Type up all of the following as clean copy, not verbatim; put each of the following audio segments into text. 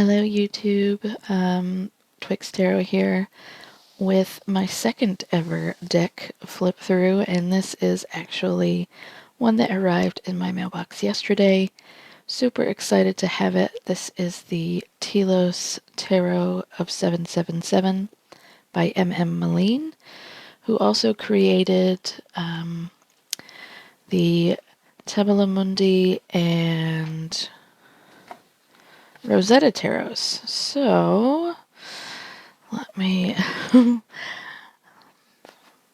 Hello YouTube, Twixt Tarot here with my second ever deck flip through, and this is actually one that arrived in my mailbox yesterday. Super excited to have it. This is the Telos Tarot of 777 by Meleen, who also created the Tabula Mundi and Rosetta Tarots. So let me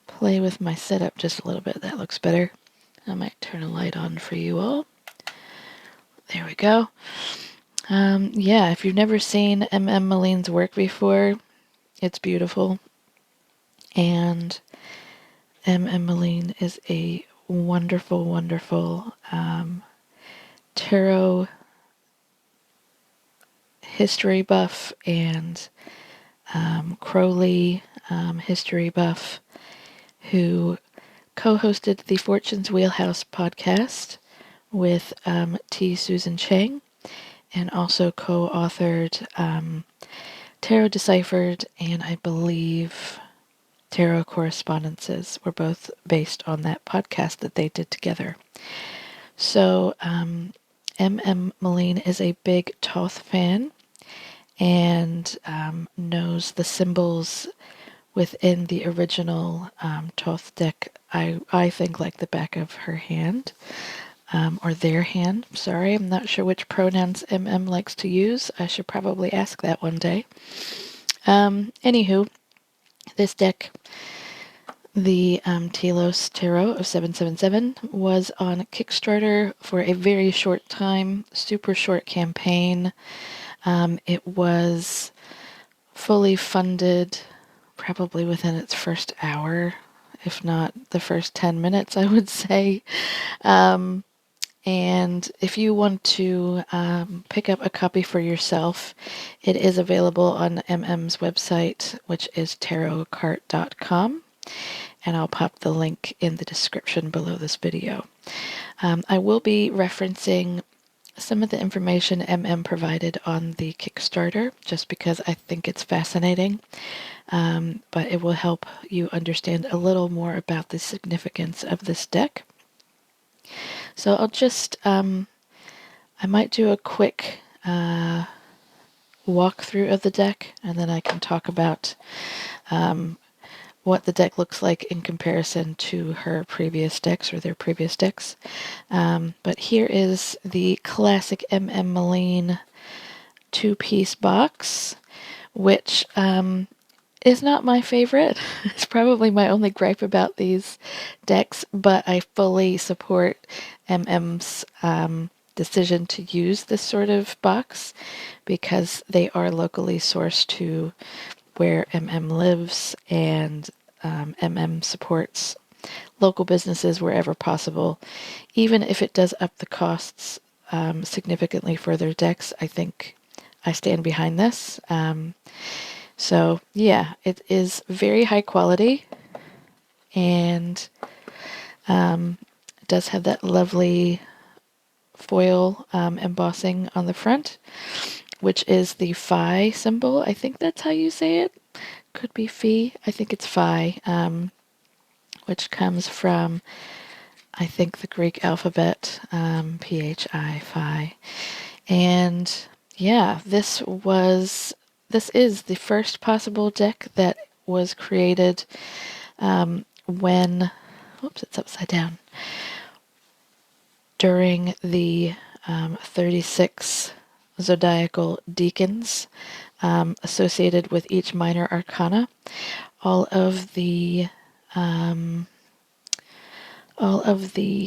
play with my setup just a little bit. That looks better. I might turn a light on for you all. There we go. Yeah, if you've never seen Meleen's work before, it's beautiful. And Meleen is a wonderful, wonderful tarot history buff and Crowley history buff who co-hosted the Fortune's Wheelhouse podcast with T. Susan Chang, and also co-authored Tarot Deciphered and I believe Tarot Correspondences were both based on that podcast that they did together. So Meleen is a big Thoth fan and knows the symbols within the original Thoth deck, I think like the back of her hand, or their hand. Sorry, I'm not sure which pronouns likes to use. I should probably ask that one day. Anywho, this deck, the Telos Tarot of 777, was on Kickstarter for a very short time, super short campaign. It was fully funded probably within its first hour, if not the first 10 minutes, I would say. And if you want to pick up a copy for yourself, it is available on MM's website, which is tarotcart.com. And I'll pop the link in the description below this video. I will be referencing some of the information provided on the Kickstarter, just because I think it's fascinating. But it will help you understand a little more about the significance of this deck. So I'll just, I might do a quick walkthrough of the deck, and then I can talk about what the deck looks like in comparison to her previous decks or their previous decks. But here is the classic Meleen two-piece box, which is not my favorite. It's probably my only gripe about these decks, but I fully support MM's decision to use this sort of box because they are locally sourced to where lives, and supports local businesses wherever possible. Even if it does up the costs significantly for their decks, I think I stand behind this. So yeah, it is very high quality, and it does have that lovely foil embossing on the front, which is the phi symbol. I think that's how you say it. Could be phi. I think it's phi, which comes from, I think, the Greek alphabet, P-H-I, phi. And yeah, this is the first possible deck that was created when, whoops, it's upside down, during the 36 zodiacal decans associated with each minor arcana. All of the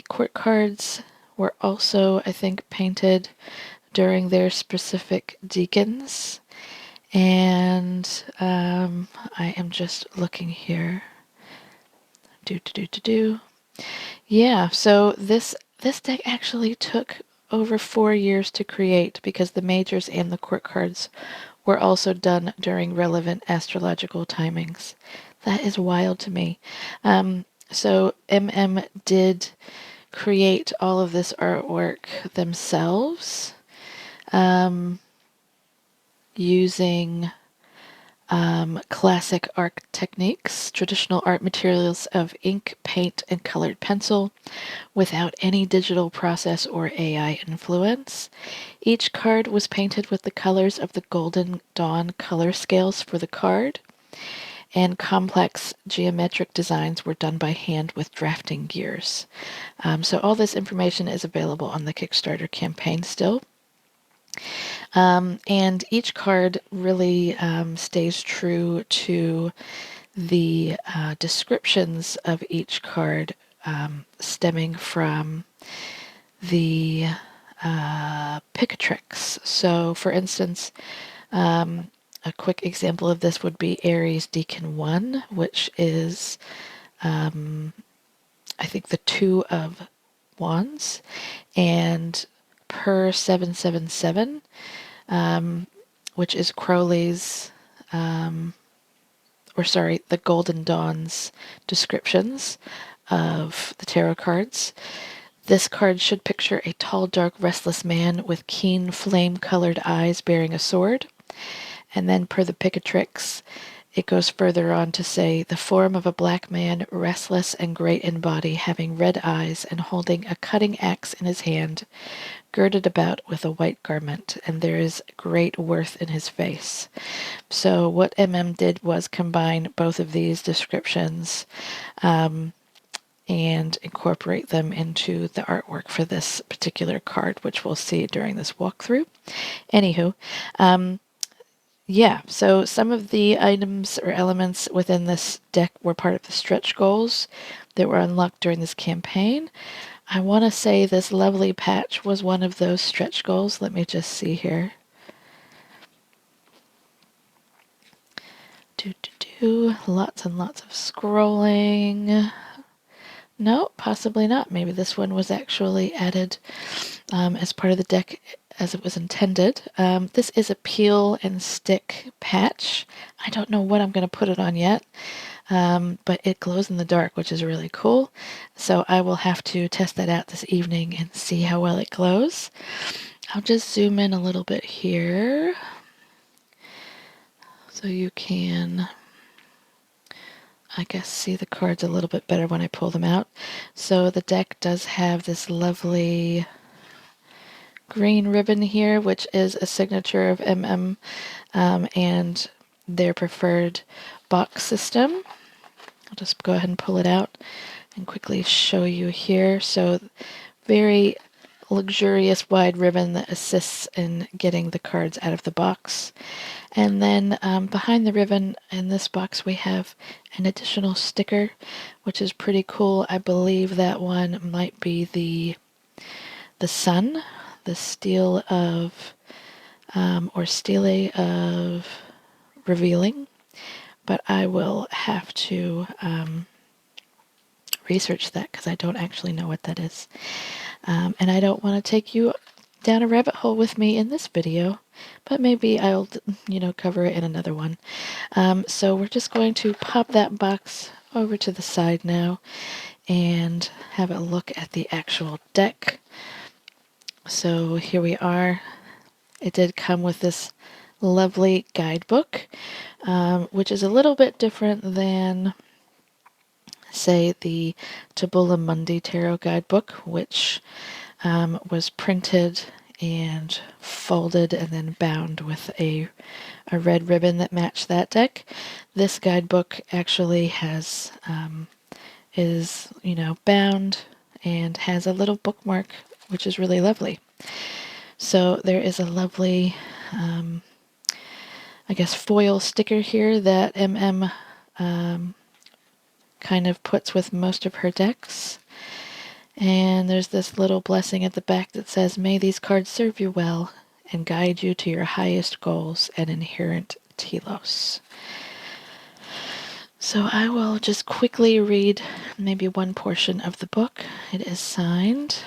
court cards were also, I think, painted during their specific decans. And I am just looking here. Yeah, so this deck actually took over 4 years to create because the majors and the court cards were also done during relevant astrological timings. That is wild to me. So did create all of this artwork themselves. using classic art techniques, traditional art materials of ink, paint, and colored pencil without any digital process or AI influence. Each card was painted with the colors of the Golden Dawn color scales for the card, and complex geometric designs were done by hand with drafting gears. So all this information is available on the Kickstarter campaign still. And each card really stays true to the descriptions of each card, stemming from the Picatrix. So, for instance, a quick example of this would be Aries Decan 1, which is, I think, the Two of Wands, and Per 777, which is Crowley's, the Golden Dawn's descriptions of the tarot cards. This card should picture a tall, dark, restless man with keen, flame-colored eyes bearing a sword. And then per the Picatrix, it goes further on to say, the form of a black man, restless and great in body, having red eyes and holding a cutting axe in his hand, girded about with a white garment, and there is great worth in his face. So what did was combine both of these descriptions and incorporate them into the artwork for this particular card, which we'll see during this walkthrough. Anywho, yeah, so some of the items or elements within this deck were part of the stretch goals that were unlocked during this campaign. I want to say this lovely patch was one of those stretch goals. Let me just see here. Lots and lots of scrolling. No, possibly not. Maybe this one was actually added as part of the deck as it was intended. This is a peel and stick patch. I don't know what I'm going to put it on yet, but it glows in the dark, which is really cool. So I will have to test that out this evening and see how well it glows. I'll just zoom in a little bit here so you can, I guess, see the cards a little bit better when I pull them out. So the deck does have this lovely green ribbon here, which is a signature of and their preferred box system. I'll just go ahead and pull it out and quickly show you here. So very luxurious wide ribbon that assists in getting the cards out of the box. And then behind the ribbon in this box we have an additional sticker, which is pretty cool. I believe that one might be the sun, the stele of, or stele of revealing, but I will have to research that because I don't actually know what that is. And I don't want to take you down a rabbit hole with me in this video, but maybe I'll, cover it in another one. So we're just going to pop that box over to the side now and have a look at the actual deck. So here we are. It did come with this lovely guidebook, which is a little bit different than, say, the Tabula Mundi Tarot guidebook, which was printed and folded and then bound with a red ribbon that matched that deck. This guidebook actually is bound and has a little bookmark, which is really lovely. So there is a lovely, I guess, foil sticker here that kind of puts with most of her decks. And there's this little blessing at the back that says, "May these cards serve you well and guide you to your highest goals and inherent telos." So I will just quickly read maybe one portion of the book. It is signed.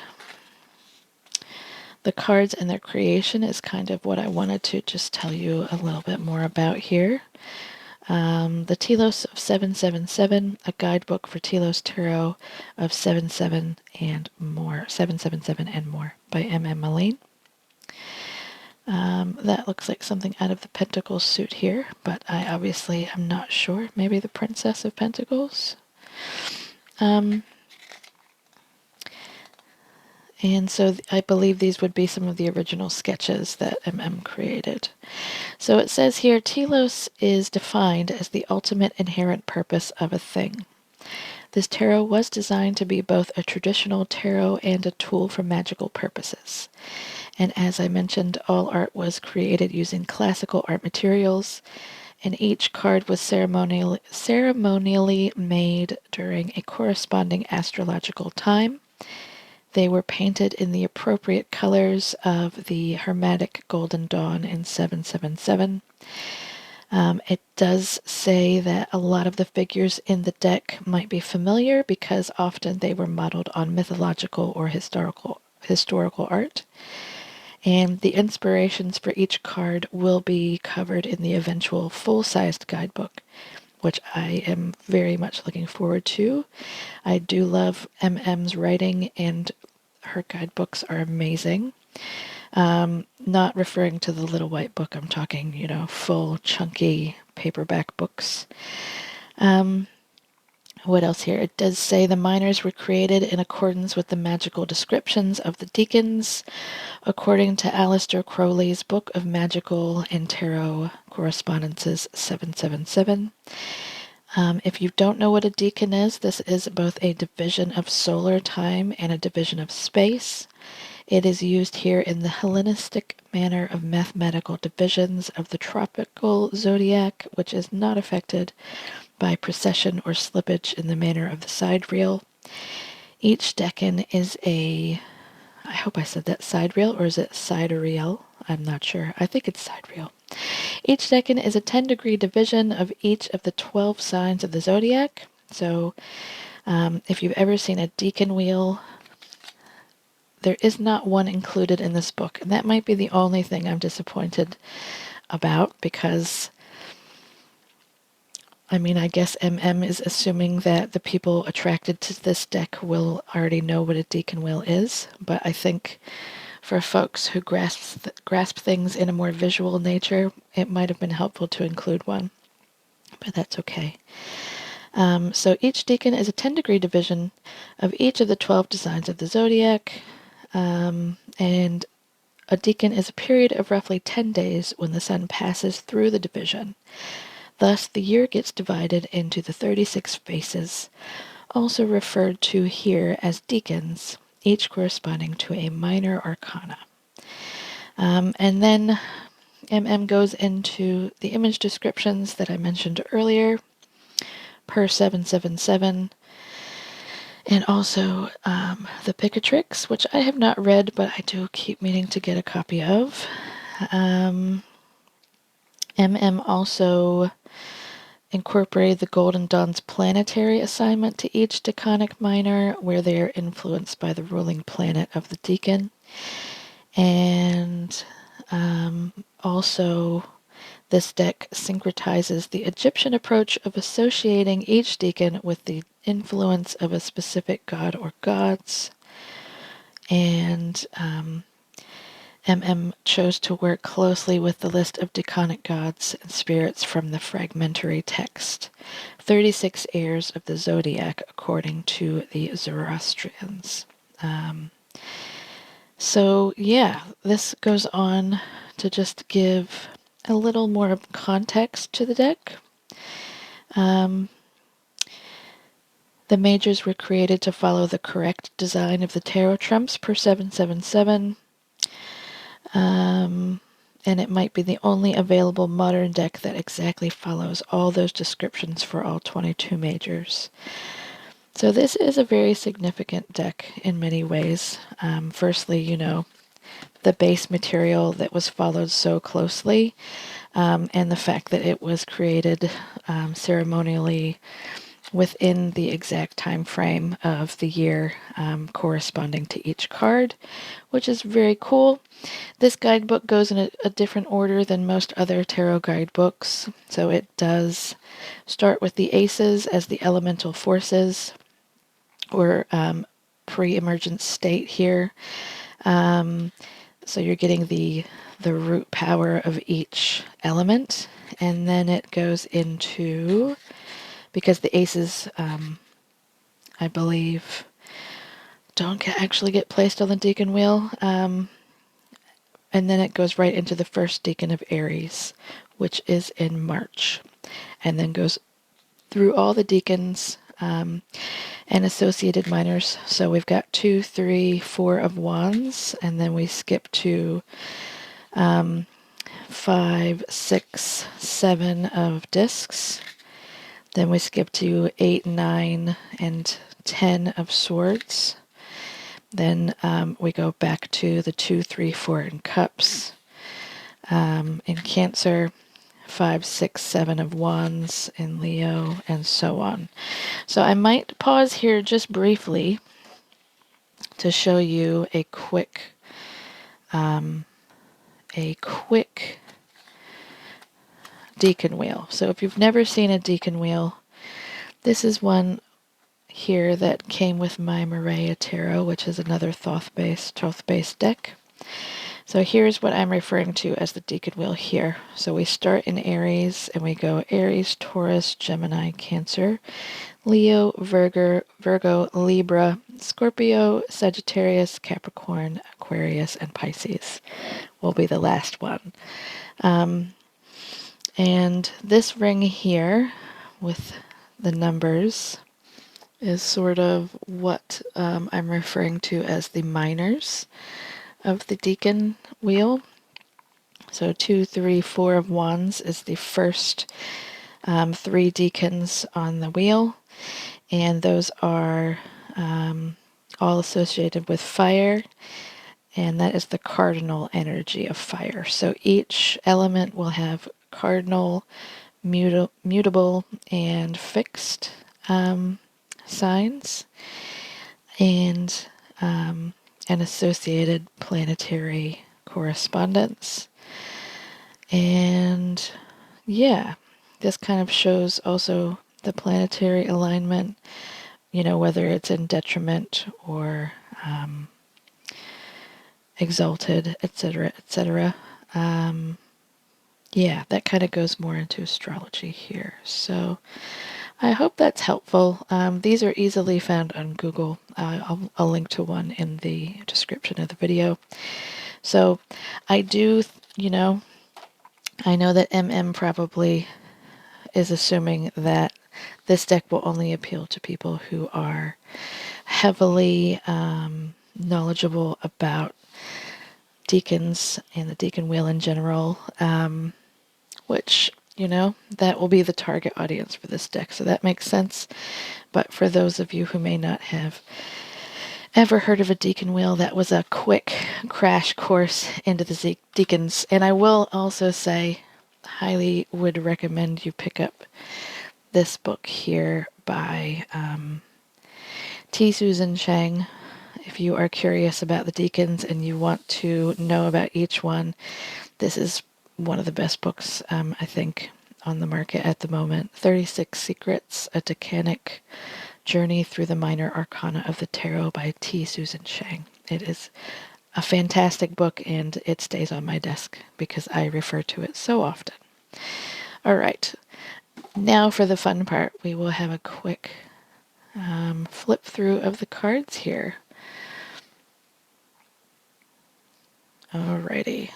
The cards and their creation is kind of what I wanted to just tell you a little bit more about here. The Telos of 777, a guidebook for Telos Tarot of 777 and more by Meleen. That looks like something out of the Pentacles suit here, but I obviously am not sure. Maybe the Princess of Pentacles? And so I believe these would be some of the original sketches that MM created. So it says here, Telos is defined as the ultimate inherent purpose of a thing. This tarot was designed to be both a traditional tarot and a tool for magical purposes. And as I mentioned, all art was created using classical art materials, and each card was ceremonially made during a corresponding astrological time. They were painted in the appropriate colors of the Hermetic Golden Dawn in 777. It does say that a lot of the figures in the deck might be familiar because often they were modeled on mythological or historical art. And the inspirations for each card will be covered in the eventual full-sized guidebook, which I am very much looking forward to. I do love MM's writing, and her guidebooks are amazing. Not referring to the little white book, I'm talking, full, chunky paperback books. What else here? It does say the minors were created in accordance with the magical descriptions of the decans, according to Aleister Crowley's Book of Magical and Tarot Correspondences 777. If you don't know what a decan is, this is both a division of solar time and a division of space. It is used here in the Hellenistic manner of mathematical divisions of the tropical zodiac, which is not affected by precession or slippage in the manner of the sidereal. Each decan is I hope I said that sidereal, or is it sidereal? I'm not sure. I think it's sidereal. Each decan is a 10-degree division of each of the 12 signs of the zodiac. So if you've ever seen a decan wheel, there is not one included in this book. And that might be the only thing I'm disappointed about, because I guess MM is assuming that the people attracted to this deck will already know what a decan wheel is, but I think for folks who grasp things in a more visual nature, it might have been helpful to include one, but that's okay. So each decan is a 10-degree division of each of the 12 designs of the zodiac, and a decan is a period of roughly 10 days when the sun passes through the division. Thus, the year gets divided into the 36 faces, also referred to here as decans, each corresponding to a minor arcana. And then MM goes into the image descriptions that I mentioned earlier, per 777, and also the Picatrix, which I have not read, but I do keep meaning to get a copy of. MM also incorporated the Golden Dawn's planetary assignment to each decanic minor, where they are influenced by the ruling planet of the decan. And also, this deck syncretizes the Egyptian approach of associating each decan with the influence of a specific god or gods. And MM chose to work closely with the list of decanic gods and spirits from the fragmentary text, 36 heirs of the zodiac, according to the Zoroastrians. So yeah, this goes on to just give a little more context to the deck. The majors were created to follow the correct design of the tarot trumps per 777. And it might be the only available modern deck that exactly follows all those descriptions for all 22 majors. So this is a very significant deck in many ways. Firstly, the base material that was followed so closely, and the fact that it was created ceremonially within the exact time frame of the year corresponding to each card, which is very cool. This guidebook goes in a different order than most other tarot guidebooks. So it does start with the aces as the elemental forces, or pre-emergent state here. So you're getting the root power of each element, and then it goes into, because the aces, I believe, don't actually get placed on the decan wheel, and then it goes right into the first decan of Aries, which is in March, and then goes through all the decans and associated minors. So we've got 2, 3, 4 of wands, and then we skip to 5, 6, 7 of discs. Then we skip to 8, 9, and 10 of swords. Then we go back to the 2, 3, 4 in cups. In Cancer, 5, 6, 7 of wands in Leo, and so on. So I might pause here just briefly to show you a quick decan wheel. So if you've never seen a decan wheel, this is one here that came with my Maria Tarot, which is another Thoth-based deck. So here's what I'm referring to as the decan wheel here. So we start in Aries, and we go Aries, Taurus, Gemini, Cancer, Leo, Virgo, Libra, Scorpio, Sagittarius, Capricorn, Aquarius, and Pisces will be the last one. And this ring here with the numbers is sort of what I'm referring to as the minors of the decan wheel. So 2, 3, 4 of wands is the first 3 decans on the wheel, and those are all associated with fire, and that is the cardinal energy of fire. So each element will have cardinal, mutable, and fixed signs, and an associated planetary correspondence. And yeah, this kind of shows also the planetary alignment, whether it's in detriment or exalted, etc., etc. Yeah, that kind of goes more into astrology here. So I hope that's helpful. These are easily found on Google. I'll link to one in the description of the video. So I do, I know that MM probably is assuming that this deck will only appeal to people who are heavily knowledgeable about decans and the decan wheel in general, which, that will be the target audience for this deck, so that makes sense. But for those of you who may not have ever heard of a decan wheel, that was a quick crash course into the decans. And I will also say, highly would recommend you pick up this book here by T. Susan Chang. If you are curious about the decans and you want to know about each one, this is one of the best books, I think, on the market at the moment. 36 Secrets, A Decanic Journey Through the Minor Arcana of the Tarot by T. Susan Chang. It is a fantastic book, and it stays on my desk because I refer to it so often. All right, now for the fun part. We will have a quick flip through of the cards here. Alrighty.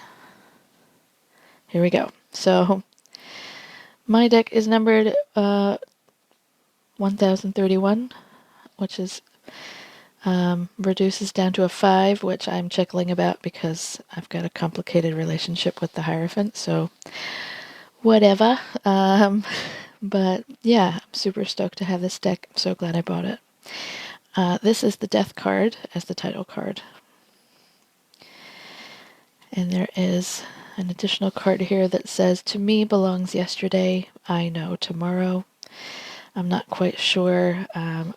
Here we go. So my deck is numbered 1031, which is reduces down to a 5, which I'm chuckling about because I've got a complicated relationship with the Hierophant, so whatever. But yeah, I'm super stoked to have this deck. I'm so glad I bought it. This is the Death card as the title card. And there is an additional card here that says, "To me belongs yesterday, I know tomorrow." I'm not quite sure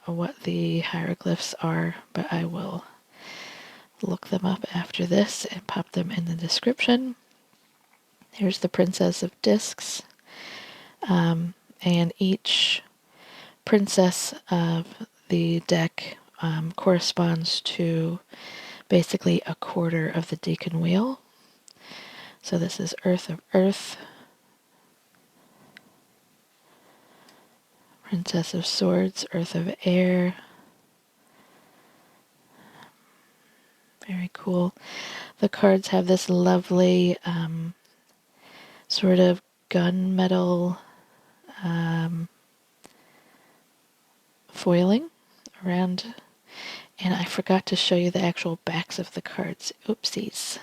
what the hieroglyphs are, but I will look them up after this and pop them in the description. Here's the Princess of Discs. And each princess of the deck corresponds to basically a quarter of the decan wheel. So this is Earth of Earth, Princess of Swords, Earth of Air. Very cool. The cards have this lovely sort of gunmetal foiling around. And I forgot to show you the actual backs of the cards. Oopsies.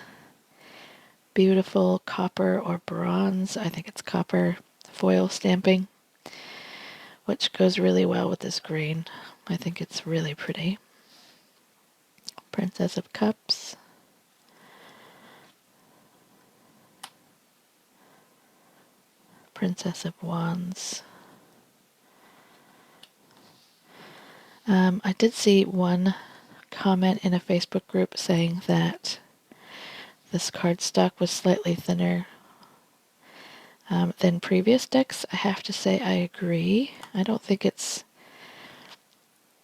Beautiful copper or bronze, I think it's copper, foil stamping, which goes really well with this green. I think it's really pretty. Princess of Cups. Princess of Wands. I did see one comment in a Facebook group saying that this cardstock was slightly thinner than previous decks. I have to say I agree. I don't think it's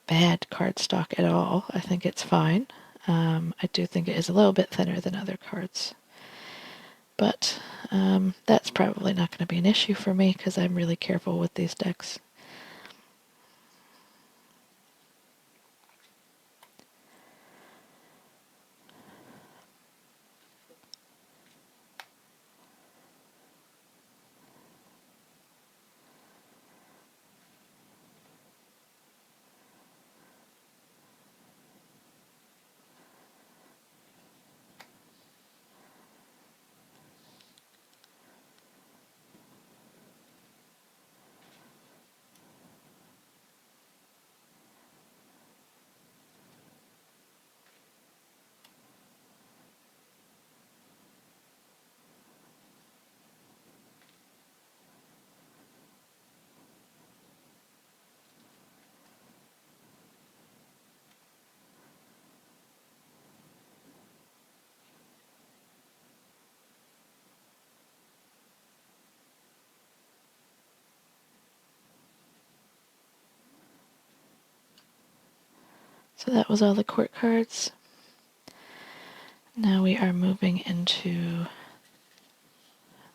bad cardstock at all. I think it's fine. I do think it is a little bit thinner than other cards. But that's probably not going to be an issue for me because I'm really careful with these decks. So that was all the court cards. Now we are moving into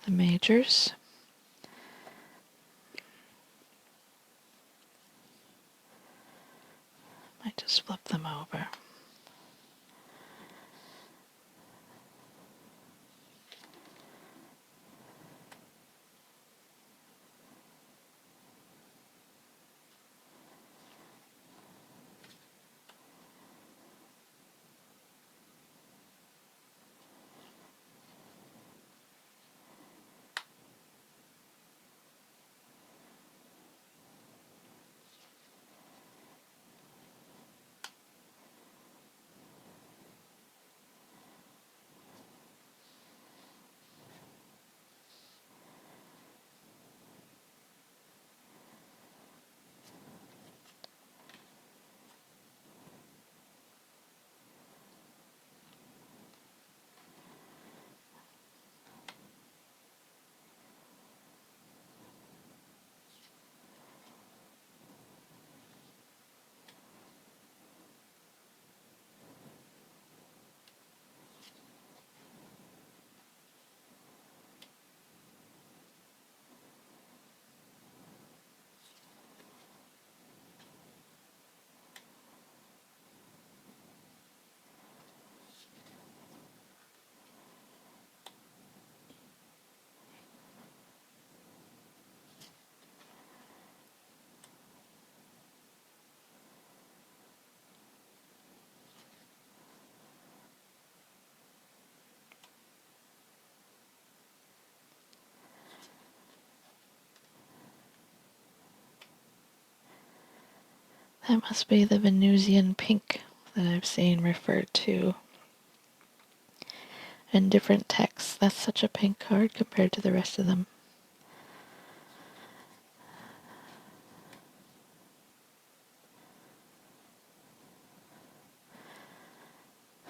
the majors. Might just flip them over. That must be the Venusian pink that I've seen referred to in different texts. That's such a pink card compared to the rest of them.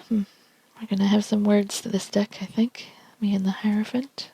We're going to have some words to this deck, I think. Me and the Hierophant.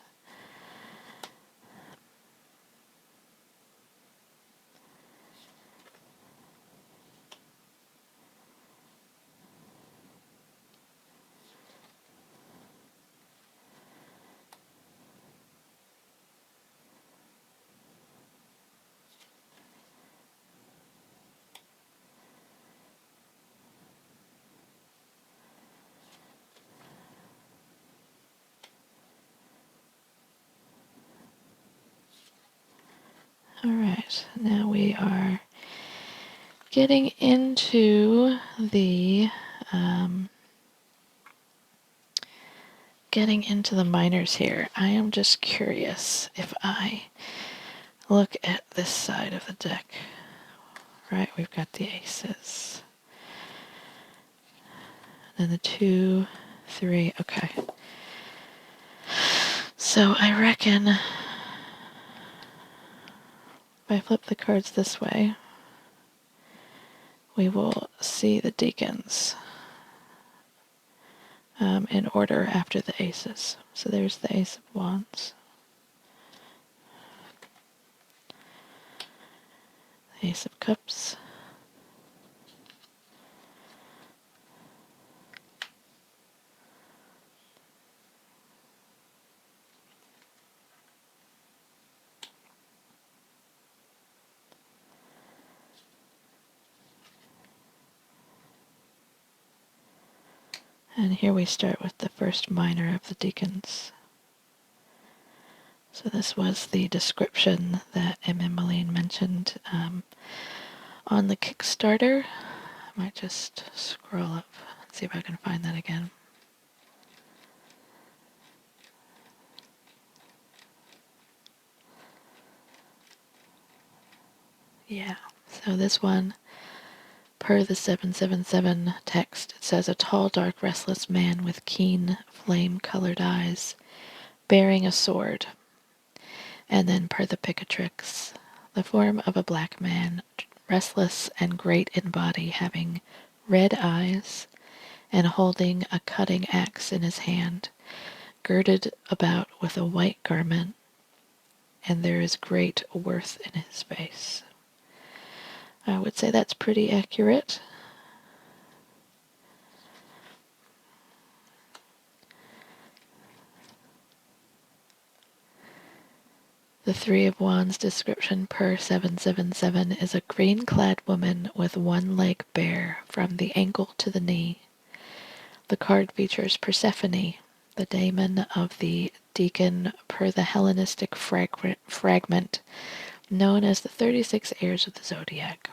Alright, now we are getting into the minors here. I am just curious if I look at this side of the deck. Right, we've got the aces. And the 2, 3, okay. So I reckon if I flip the cards this way, we will see the decans in order after the aces. So there's the Ace of Wands, the Ace of Cups, and here we start with the first minor of the decans. So this was the description that Meleen mentioned on the Kickstarter. I might just scroll up and see if I can find that again. Yeah, so this one, per the 777 text, it says, a tall, dark, restless man with keen, flame-colored eyes, bearing a sword. And then per the Picatrix, the form of a black man, restless and great in body, having red eyes, and holding a cutting axe in his hand, girded about with a white garment, and there is great worth in his face. I would say that's pretty accurate. The Three of Wands description per 777 is a green-clad woman with one leg bare from the ankle to the knee. The card features Persephone, the daemon of the decan per the Hellenistic fragment known as the 36 heirs of the zodiac.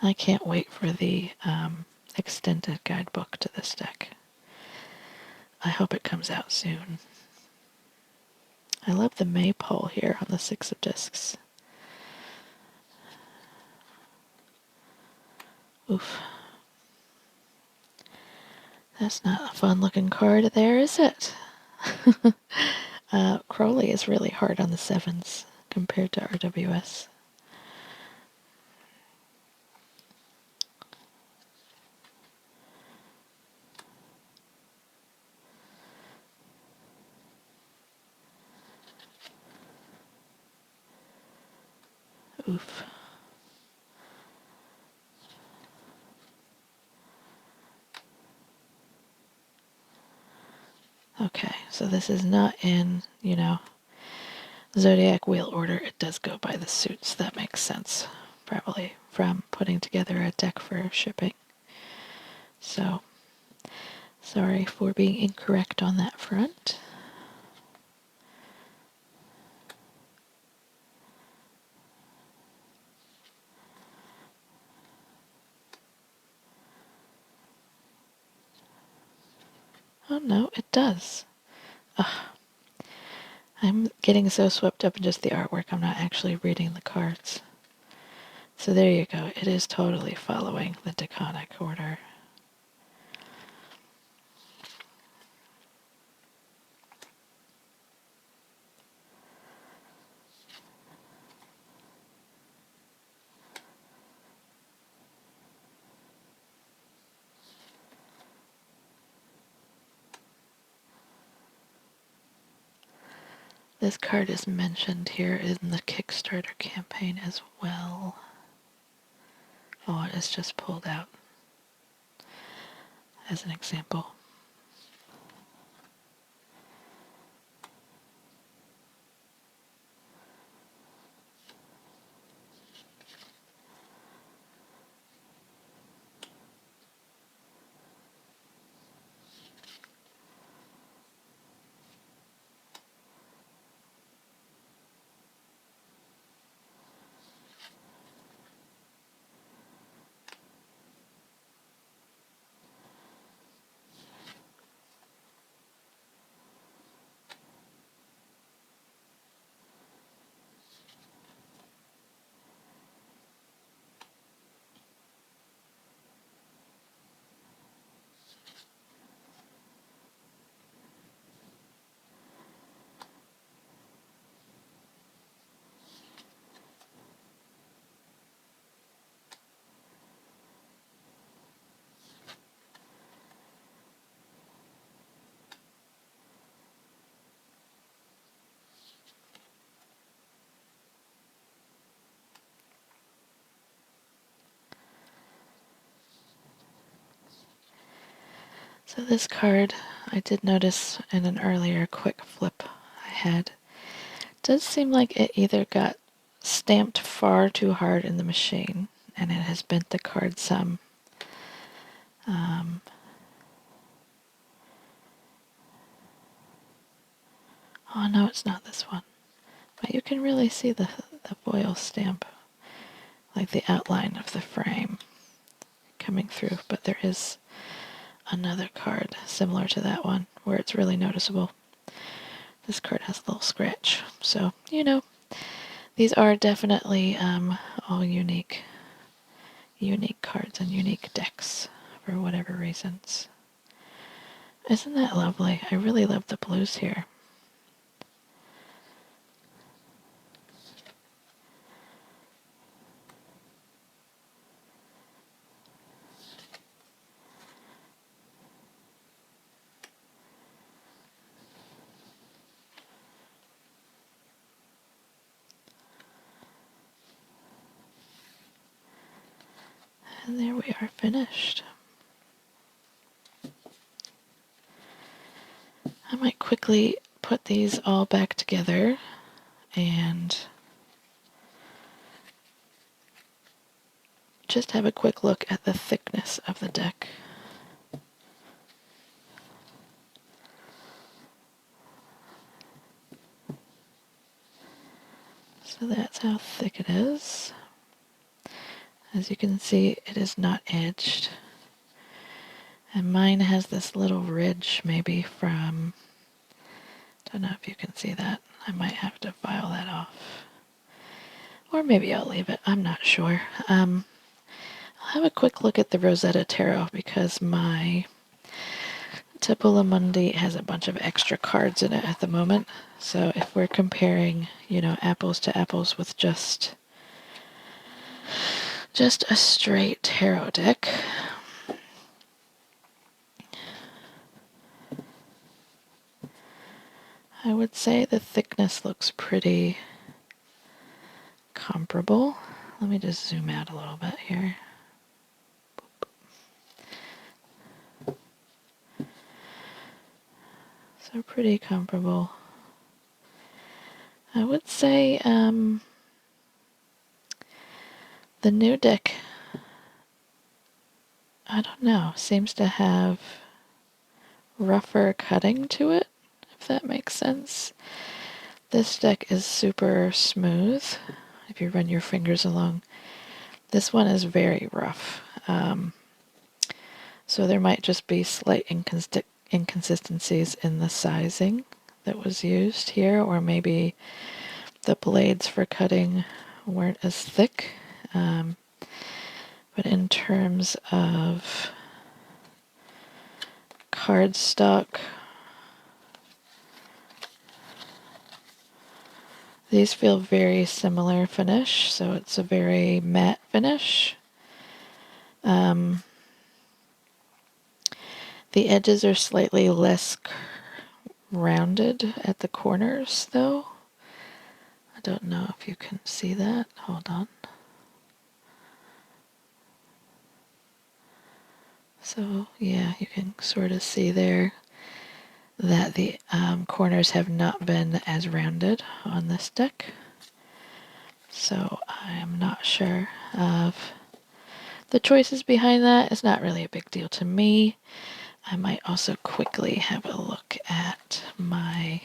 I can't wait for the extended guidebook to this deck. I hope it comes out soon. I love the maypole here on the Six of Discs. Oof. That's not a fun looking card there, is it? Crowley is really hard on the sevens compared to RWS. Oof. Okay, so this is not in, Zodiac wheel order. It does go by the suits. That makes sense, probably, from putting together a deck for shipping. So, sorry for being incorrect on that front. Oh no, it does. Ugh. I'm getting so swept up in just the artwork, I'm not actually reading the cards. So there you go. It is totally following the decanic order. This card is mentioned here in the Kickstarter campaign as well. Oh, it is just pulled out as an example. So this card, I did notice in an earlier quick flip I had, does seem like it either got stamped far too hard in the machine and it has bent the card some. Oh no, it's not this one. But you can really see the foil stamp, like the outline of the frame coming through. But there is another card similar to that one where it's really noticeable. This card has a little scratch. So, you know, these are definitely all unique cards and unique decks for whatever reasons. Isn't that lovely? I really love the blues here. And there we are finished. I might quickly put these all back together and just have a quick look at the thickness of the deck. So that's how thick it is. As you can see, it is not edged. And mine has this little ridge maybe from, don't know if you can see that. I might have to file that off. Or maybe I'll leave it, I'm not sure. I'll have a quick look at the Rosetta Tarot because my Tabula Mundi has a bunch of extra cards in it at the moment. So if we're comparing, you know, apples to apples with just a straight tarot deck, I would say the thickness looks pretty comparable. Let me just zoom out a little bit here. So pretty comparable. I would say the new deck, I don't know, seems to have rougher cutting to it, if that makes sense. This deck is super smooth if you run your fingers along. This one is very rough. So there might just be slight inconsistencies in the sizing that was used here, or maybe the blades for cutting weren't as thick. But in terms of cardstock, these feel very similar finish, so it's a very matte finish. The edges are slightly less rounded at the corners, though. I don't know if you can see that. Hold on. So, yeah, you can sort of see there that the corners have not been as rounded on this deck. So I am not sure of the choices behind that. It's not really a big deal to me. I might also quickly have a look at my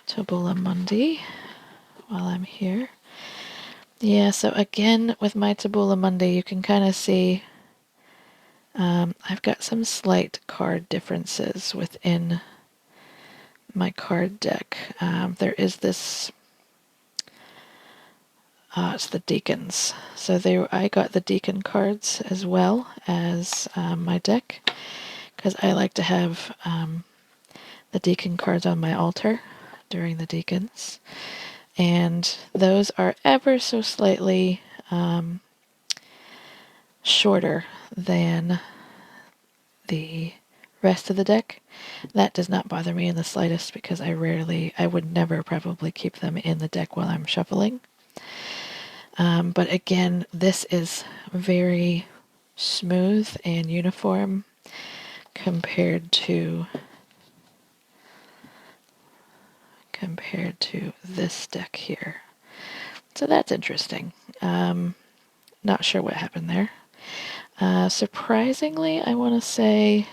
Tabula Mundi while I'm here. Yeah, so again, with my Tabula Mundi, you can kind of see I've got some slight card differences within my card deck. There is this, it's the decans. So I got the decan cards as well as my deck, because I like to have the decan cards on my altar during the decans. And those are ever so slightly shorter than the rest of the deck. That does not bother me in the slightest because I would never probably keep them in the deck while I'm shuffling. But again, this is very smooth and uniform compared to this deck here. So that's interesting. Not sure what happened there. Surprisingly, I want to say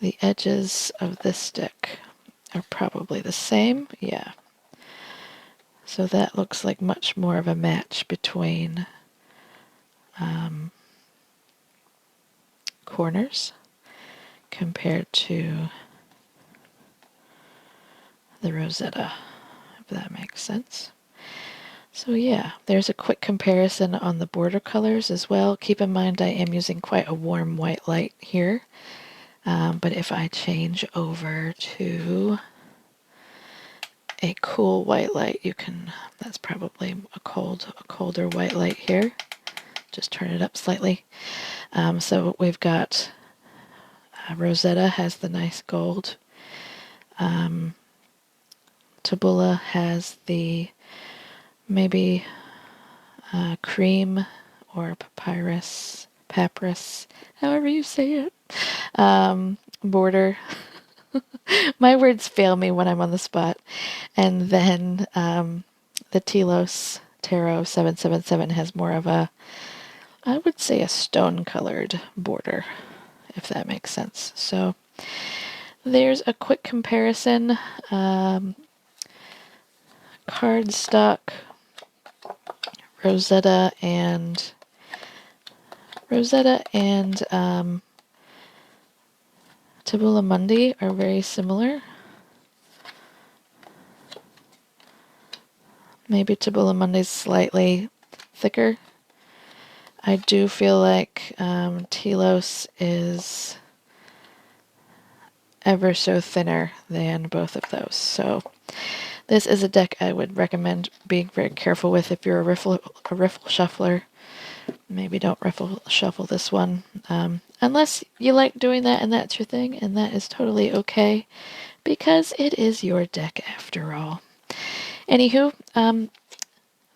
the edges of this deck are probably the same. Yeah. So that looks like much more of a match between corners compared to the Rosetta, if that makes sense. So yeah, there's a quick comparison on the border colors as well. Keep in mind I am using quite a warm white light here, but if I change over to a cool white light, that's probably a colder white light here. Just turn it up slightly. So we've got Rosetta has the nice gold. Tabula has the maybe cream or papyrus, however you say it, border. My words fail me when I'm on the spot. And then the Telos Tarot 777 has more of a, I would say, a stone-colored border, if that makes sense. So there's a quick comparison. Cardstock, Rosetta and Tabula Mundi are very similar. Maybe Tabula Mundi's slightly thicker. I do feel like Telos is ever so thinner than both of those. So this is a deck I would recommend being very careful with if you're a riffle shuffler. Maybe don't riffle shuffle this one. Unless you like doing that and that's your thing, and that is totally okay, because it is your deck after all. Anywho,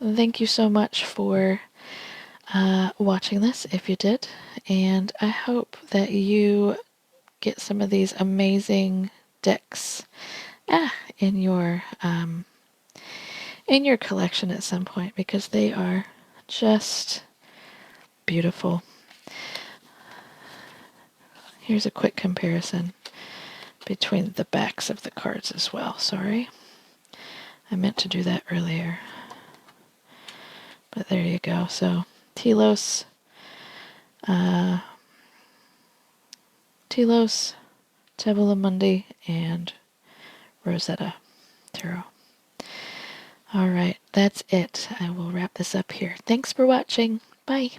thank you so much for watching this, if you did, and I hope that you get some of these amazing decks in your collection at some point, because they are just beautiful. Here's a quick comparison between the backs of the cards as well. Sorry, I meant to do that earlier, but there you go. So Telos, Tabula Mundi, and Rosetta Tarot. All right, that's it. I will wrap this up here. Thanks for watching. Bye.